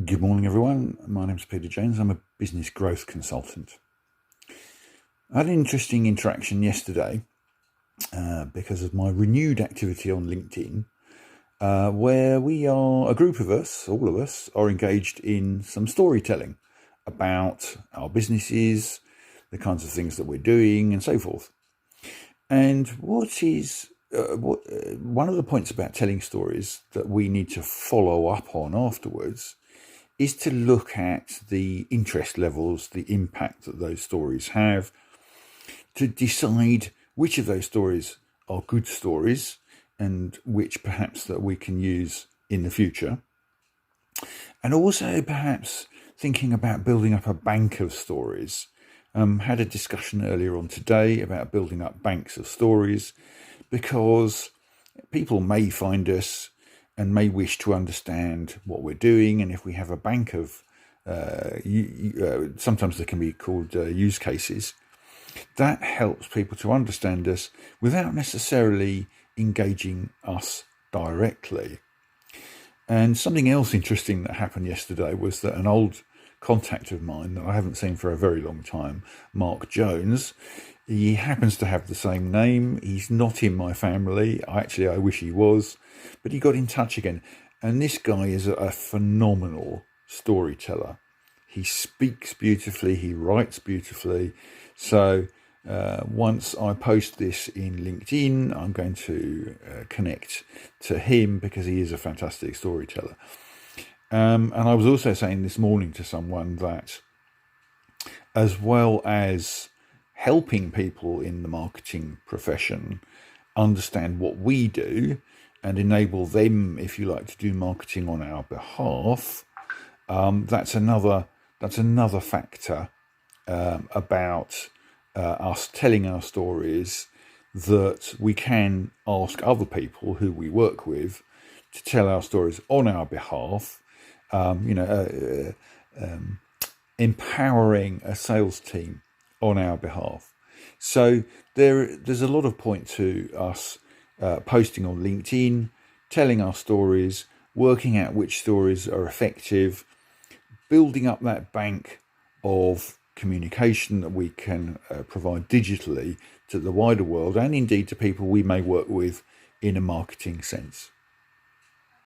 Good morning, everyone. My name is Peter James. I'm a business growth consultant. I had an interesting interaction yesterday because of my renewed activity on LinkedIn, where we are, a group of us, all of us, are engaged in some storytelling about our businesses, the kinds of things that we're doing, and so forth. And one of the points about telling stories that we need to follow up on afterwards is to look at the interest levels, the impact that those stories have, to decide which of those stories are good stories and which perhaps that we can use in the future. And also perhaps thinking about building up a bank of stories. Had a discussion earlier on today about building up banks of stories because people may find us and may wish to understand what we're doing. And if we have a bank of, sometimes they can be called use cases, that helps people to understand us without necessarily engaging us directly. And something else interesting that happened yesterday was that an old contact of mine that I haven't seen for a very long time, Mark Jones, he happens to have the same name. He's not in my family. I wish he was, but he got in touch again. And this guy is a phenomenal storyteller. He speaks beautifully. He writes beautifully. So once I post this in LinkedIn, I'm going to connect to him because he is a fantastic storyteller. And I was also saying this morning to someone that as well as helping people in the marketing profession understand what we do and enable them, if you like, to do marketing on our behalf, that's another factor about us telling our stories, that we can ask other people who we work with to tell our stories on our behalf, empowering a sales team on our behalf. So there's a lot of point to us posting on LinkedIn, telling our stories, working out which stories are effective, building up that bank of communication that we can provide digitally to the wider world and indeed to people we may work with in a marketing sense.